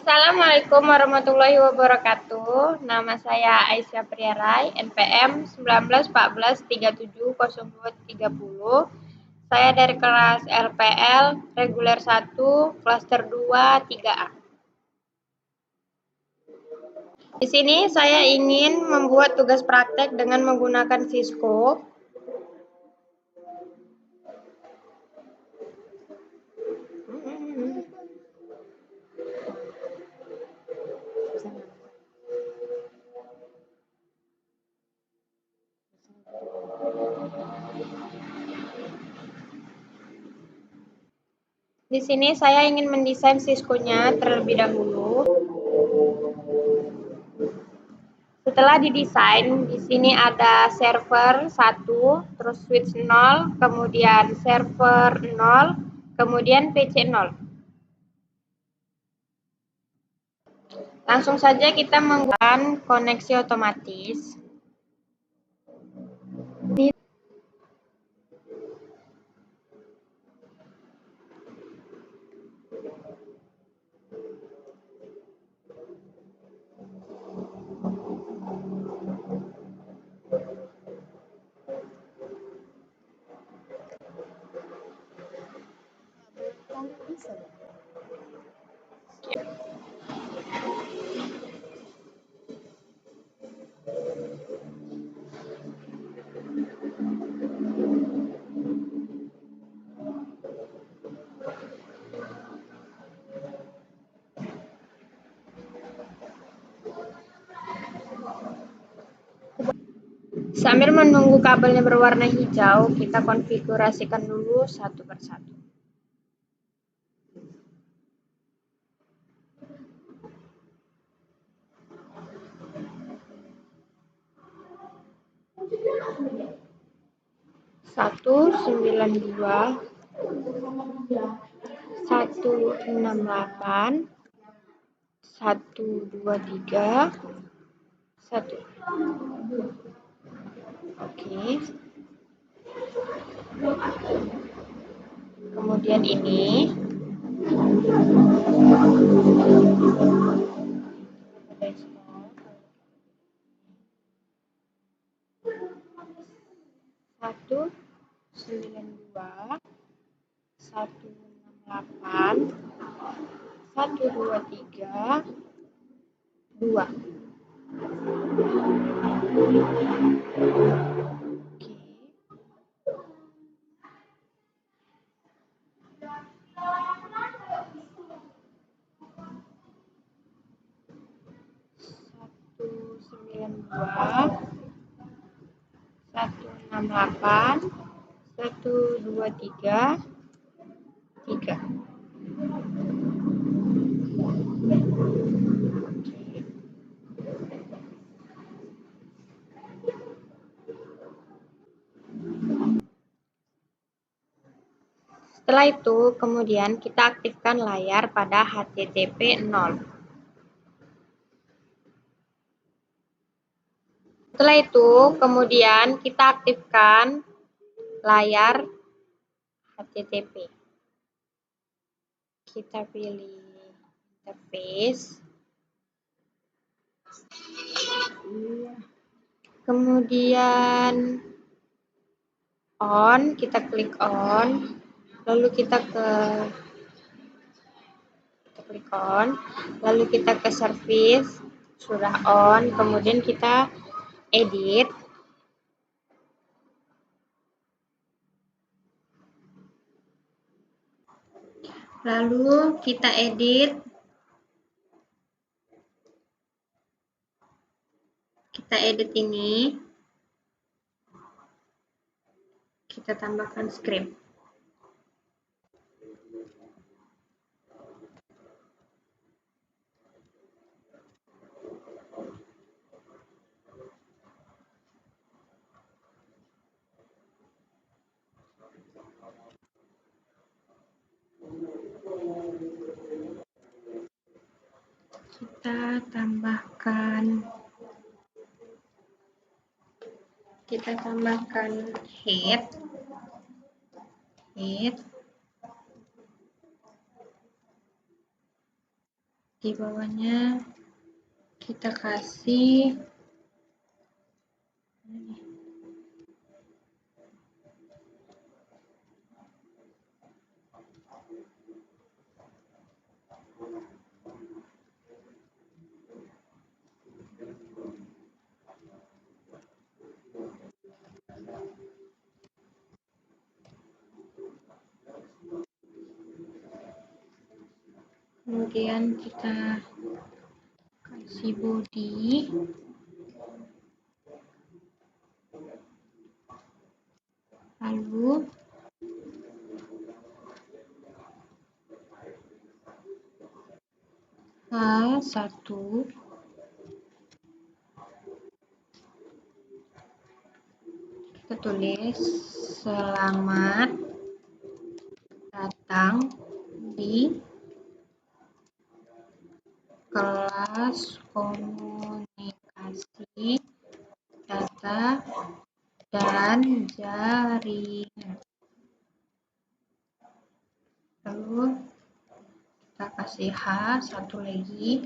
Assalamualaikum warahmatullahi wabarakatuh. Nama saya Aisyah Priarai, NPM 1914370230. Saya dari kelas LPL reguler 1, klaster 2, 3A. Di sini saya ingin membuat tugas praktek dengan menggunakan Cisco. Di sini saya ingin mendesain Cisco-nya terlebih dahulu. Setelah didesain, di sini ada server 1, terus switch 0, kemudian server 0, kemudian PC 0. Langsung saja kita menggunakan koneksi otomatis. Sambil menunggu kabelnya berwarna hijau, kita konfigurasikan dulu satu persatu. Satu 92 168 123 1. Oke. Kemudian ini. Satu 92 168 123 2. Oke. 168 123 3. Setelah itu, kemudian kita aktifkan layar pada HTTP 0. Setelah itu, kemudian kita aktifkan layar HTTP. Kita pilih interface. Kemudian on, kita klik on. Lalu kita klik on. Lalu kita ke service, sudah on. Kemudian kita edit. Lalu kita edit. Kita edit ini. Kita tambahkan script. Kita tambahkan head. Di bawahnya kita kasih kemudian kita kasih body, lalu H1 kita tulis selamat datang di kelas komunikasi data dan jaringan. Lalu kita kasih H1 lagi.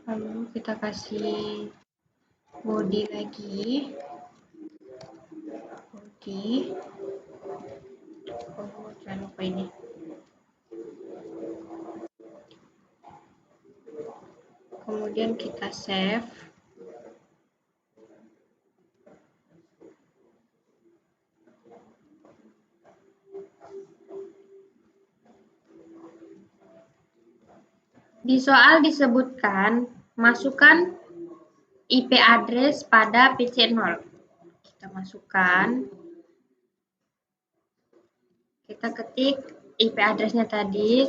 Lalu kita kasih body lagi. Body. Oh, jangan lupa ini. Kemudian kita save. Di soal disebutkan, masukkan IP address pada PC0. Kita masukkan. Kita ketik IP address-nya tadi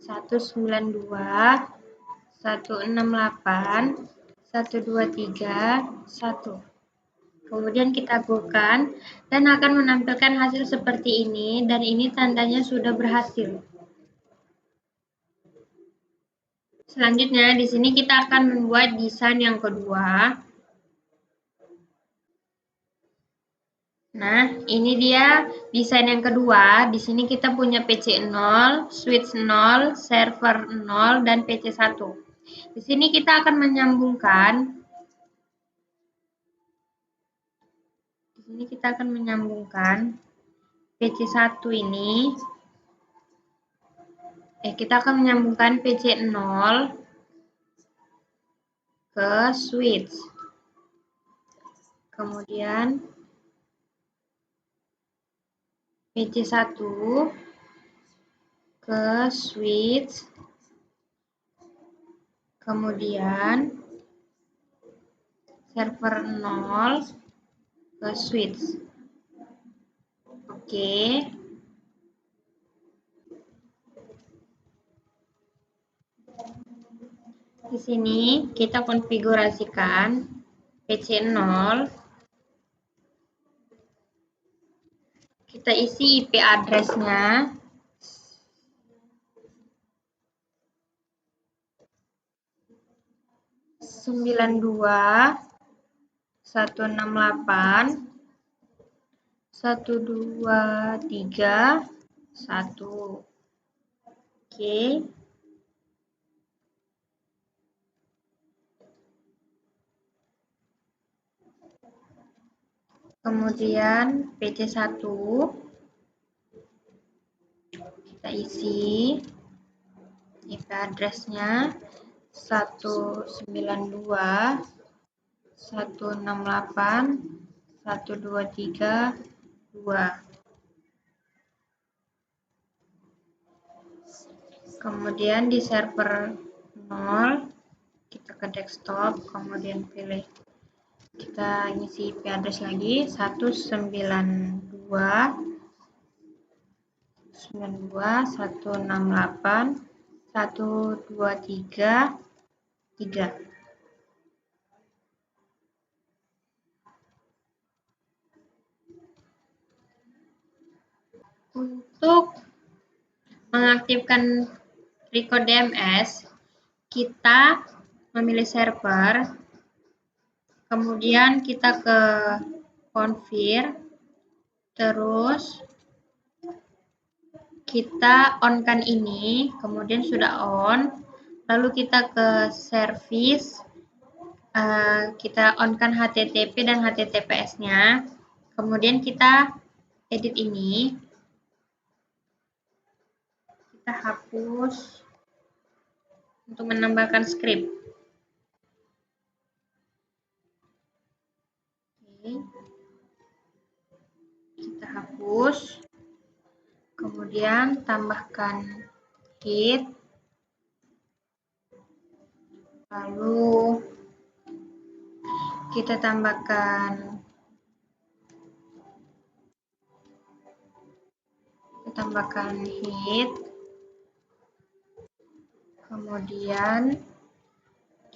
192.168.123.1. Kemudian kita go-kan dan akan menampilkan hasil seperti ini, dan ini tandanya sudah berhasil. Selanjutnya di sini kita akan membuat desain yang kedua. Nah, ini dia desain yang kedua. Di sini kita punya PC 0, switch 0, server 0, dan PC 1. Di sini kita akan menyambungkan. PC 1 ini. Kita akan menyambungkan PC 0 ke switch. Kemudian PC 1 ke switch, kemudian server 0 ke switch. Oke. Di sini kita konfigurasikan PC 0. Kita isi IP address-nya. Sembilan dua 168.123.1. Oke. Kemudian PC 1 kita isi IP address-nya 192.168.123.2. Kemudian di server 0 kita ke desktop, kemudian pilih, kita isi IP address lagi 192.168.123.3. Untuk mengaktifkan record DMS, kita memilih server, Kemudian kita ke confirm, terus kita on-kan ini, kemudian sudah on, lalu kita ke service, kita on-kan HTTP dan HTTPS-nya, kemudian kita edit ini, kita hapus untuk menambahkan script. Oke. Kita hapus, kemudian tambahkan hit, lalu kita tambahkan hit, kemudian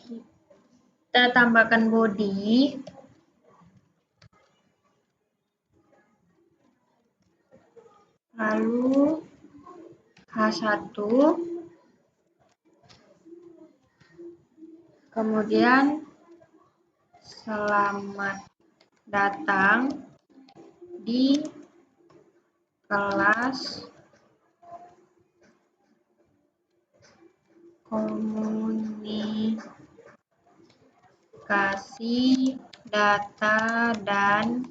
kita tambahkan body, lalu H1, kemudian selamat datang di kelas komunikasi data dan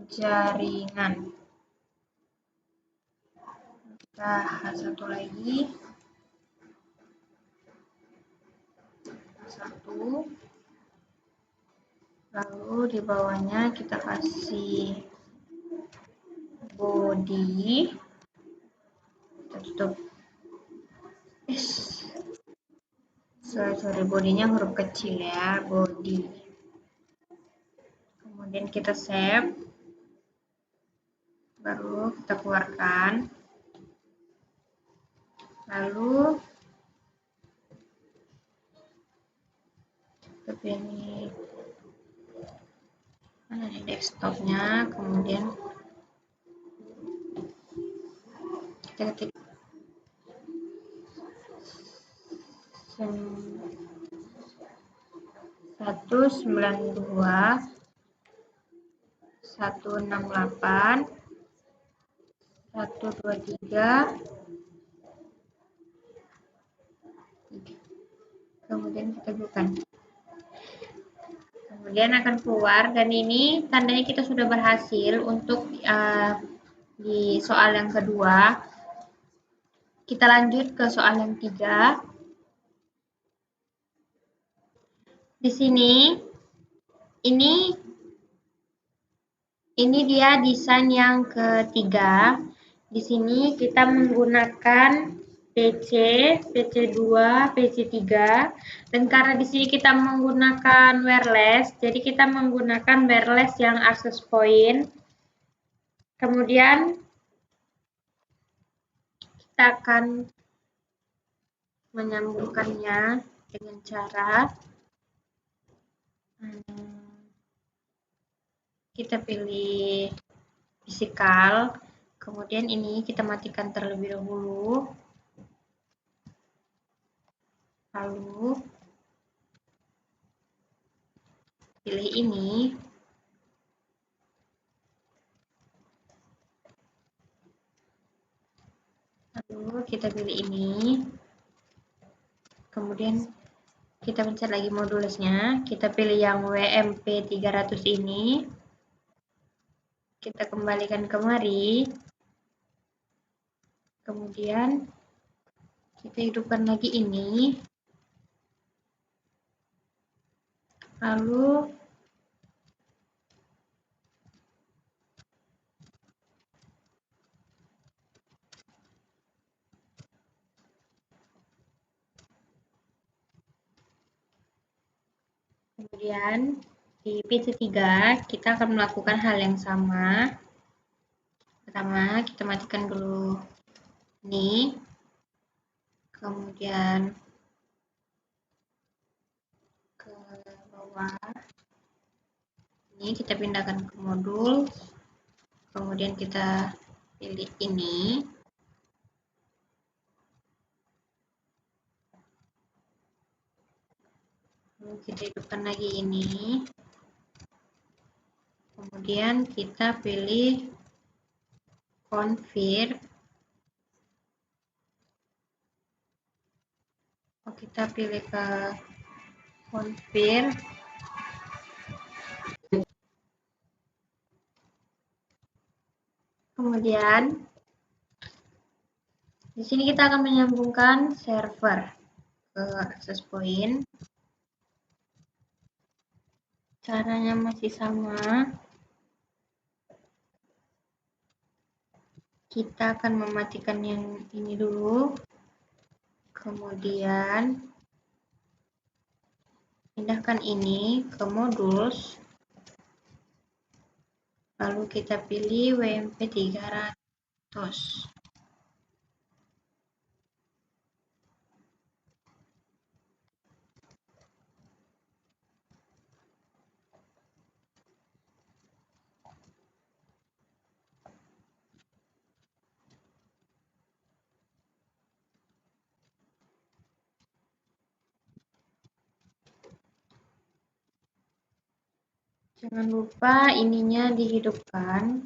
jaringan. Kita satu lagi, satu, lalu di bawahnya kita kasih body, kita tutup. Sorry, bodinya huruf kecil ya, body. Kemudian kita save, baru kita keluarkan, lalu kita pilih mana nih desktopnya, kemudian kita ketik 192.168.123, kemudian kita buka. Kemudian akan keluar, dan ini tandanya kita sudah berhasil untuk di soal yang kedua. Kita lanjut ke soal yang 3. Di sini, ini dia desain yang ketiga. Di sini kita menggunakan PC, PC2, PC3, dan karena di sini kita menggunakan wireless, jadi kita menggunakan wireless yang access point. Kemudian kita akan menyambungkannya dengan cara kita pilih physical, kemudian ini kita matikan terlebih dahulu, lalu pilih ini, lalu kita pilih ini, kemudian kita pencet lagi modulesnya, kita pilih yang WMP 300 ini, kita kembalikan kemari, kemudian kita hidupkan lagi ini, lalu di PC3 kita akan melakukan hal yang sama. Pertama, kita matikan dulu ini, kemudian ke bawah, ini kita pindahkan ke modul, kemudian kita pilih ini, lalu kita hidupkan lagi ini. Kemudian kita pilih confirm. Kita pilih ke confirm. Kemudian di sini kita akan menyambungkan server ke access point. Caranya masih sama. Kita akan mematikan yang ini dulu. Kemudian pindahkan ini ke modules. Lalu kita pilih WMP 300. Jangan lupa ininya dihidupkan.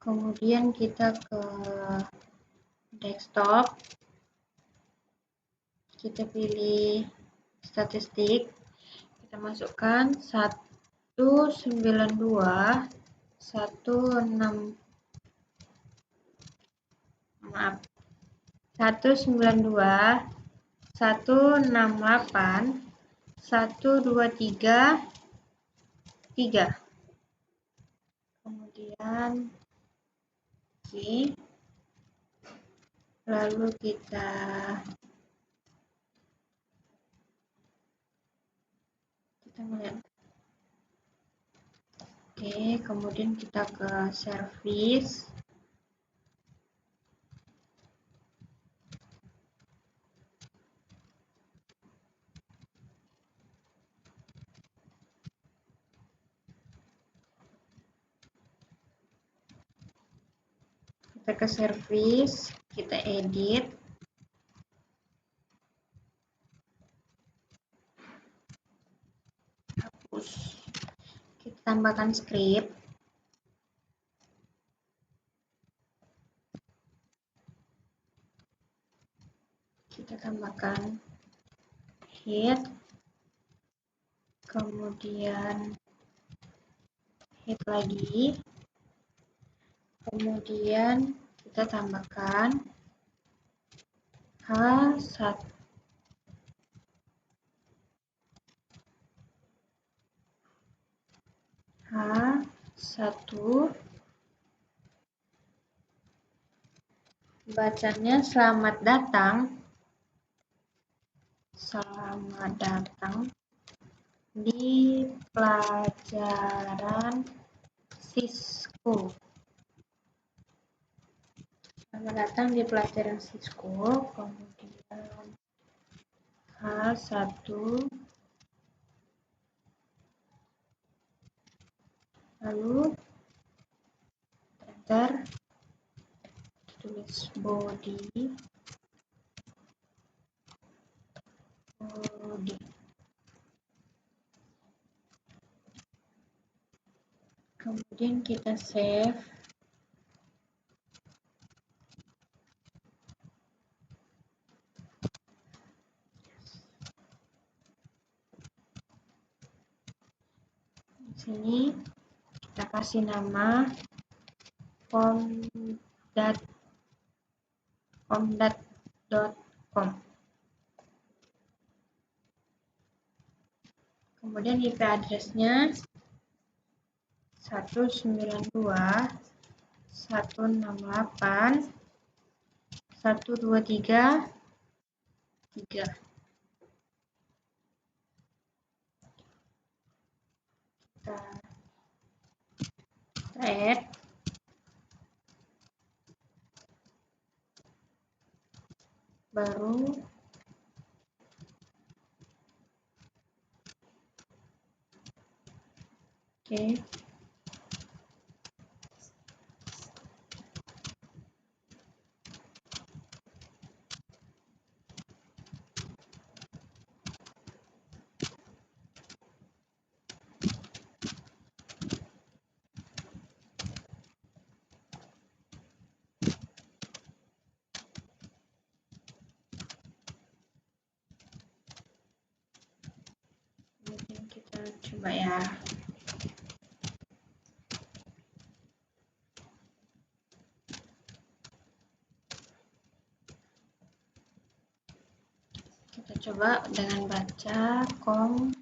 Kemudian kita ke desktop. Kita pilih statistik. Kita masukkan 192 168 123 3. Kemudian oke. Lalu kita melihat. Oke, kemudian kita ke service. Kita ke service, kita edit. Hapus. Kita tambahkan script. Kita tambahkan head. Kemudian head lagi. Kemudian kita tambahkan H1. Bacanya selamat datang. Selamat datang di pelajaran Cisco. Selamat datang di pelajaran Cisco. Kemudian H1. Lalu enter. Tulis body. Kemudian kita save. Di sini kita kasih nama omdat.com. Kemudian IP address-nya 192.168.123.3. Kita add. Baru oke. Coba ya. Kita coba dengan baca com.com.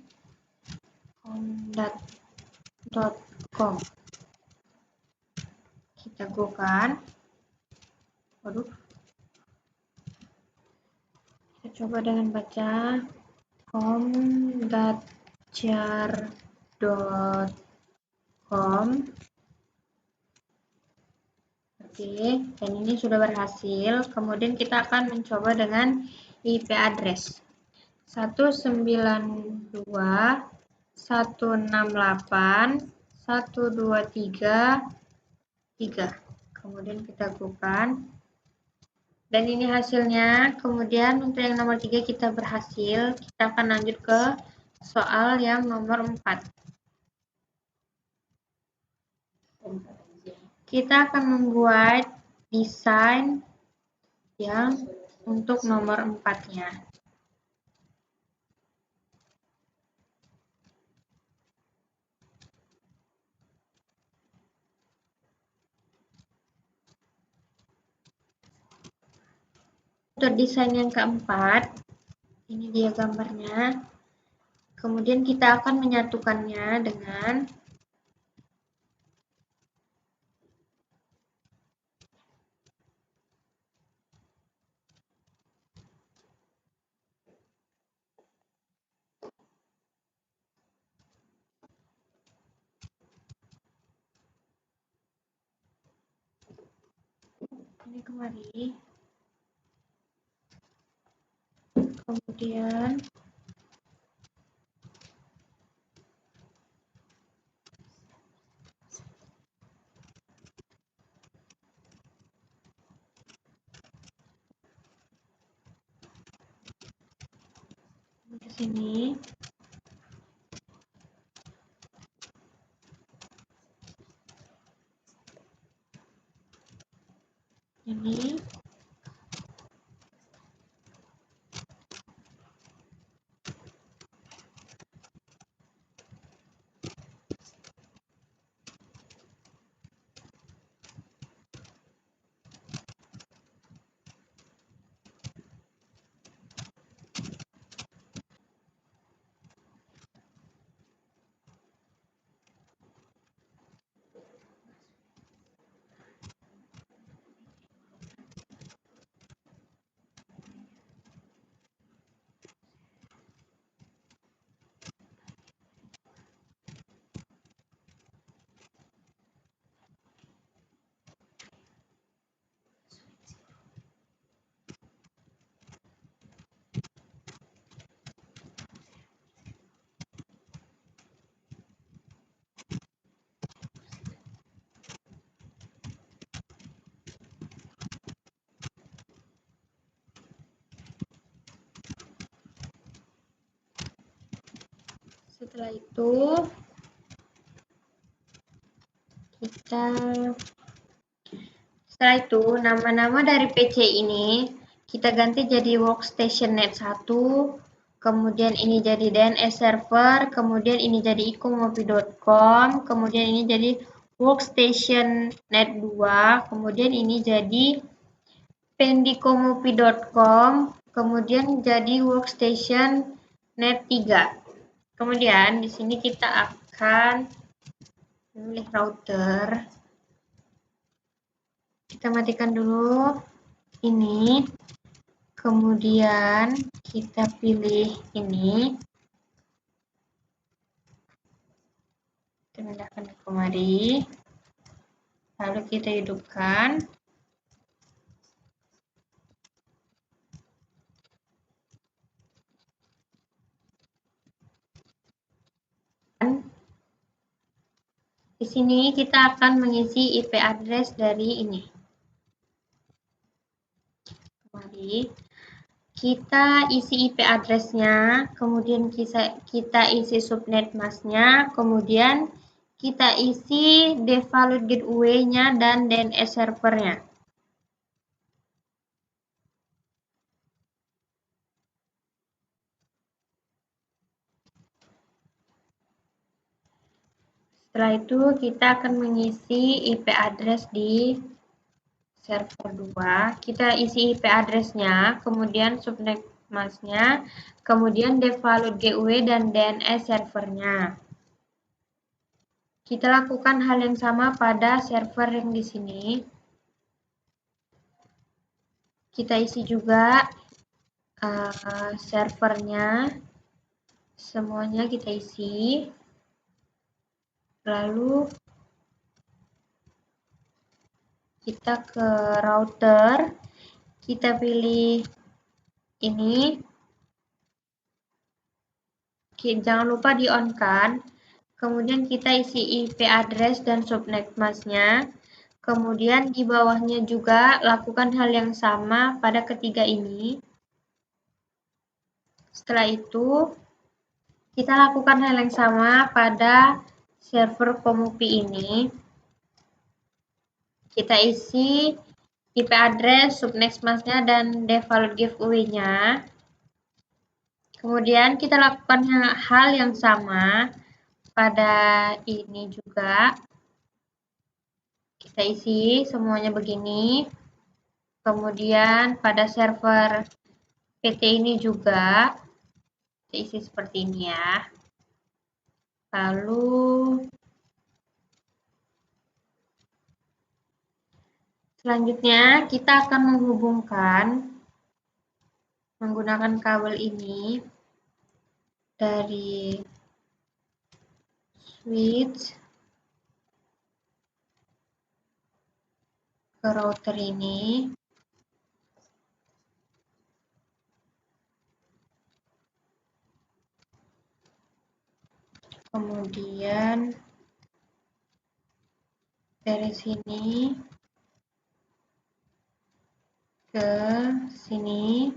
Kita go kan. Waduh. Kita coba dengan baca com.jar.com. Oke, dan ini sudah berhasil. Kemudian kita akan mencoba dengan IP address 192.168.123.3. Kemudian kita bukan. Dan ini hasilnya. Kemudian untuk yang nomor 3 kita berhasil. Kita akan lanjut ke soal yang nomor 4. Kita akan membuat desain yang untuk nomor 4-nya. Untuk desain yang keempat, ini dia gambarnya. Kemudian kita akan menyatukannya dengan ini kemari. Kemudian ke sini. Ini setelah itu nama-nama dari PC ini kita ganti jadi workstation net 1, kemudian ini jadi DNS server, kemudian ini jadi ikomopi.com, kemudian ini jadi workstation net 2, kemudian ini jadi pendikomopi.com, kemudian jadi workstation net 3. Kemudian di sini kita akan memilih router. Kita matikan dulu ini. Kemudian kita pilih ini. Kita pindahkan ke kemari. Lalu kita hidupkan. Di sini kita akan mengisi IP address dari ini. Mari kita isi IP address-nya, kemudian kita isi subnet mask-nya, kemudian kita isi default gateway-nya dan DNS server-nya. Setelah itu kita akan mengisi IP address di server 2. Kita isi IP address-nya, kemudian subnet mask-nya, kemudian default gateway dan DNS servernya. Kita lakukan hal yang sama pada server yang di sini. Kita isi juga servernya, semuanya kita isi. Lalu kita ke router, kita pilih ini. Jangan lupa di on kan. Kemudian kita isi IP address dan subnet mask-nya. Kemudian di bawahnya juga lakukan hal yang sama pada ketiga ini. Setelah itu, kita lakukan hal yang sama pada server Komopi ini. Kita isi IP address, subnet mask-nya, dan default giveaway-nya. Kemudian kita lakukan hal yang sama pada ini juga. Kita isi semuanya begini. Kemudian pada server PT ini juga kita isi seperti ini ya. Lalu selanjutnya kita akan menghubungkan menggunakan kabel ini dari switch ke router ini. Kemudian dari sini ke sini.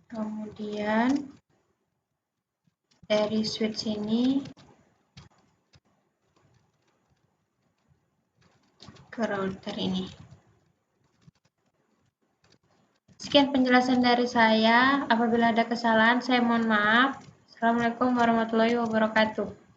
Kemudian dari switch ini ke router ini. Sekian penjelasan dari saya. Apabila ada kesalahan, saya mohon maaf. Assalamualaikum warahmatullahi wabarakatuh.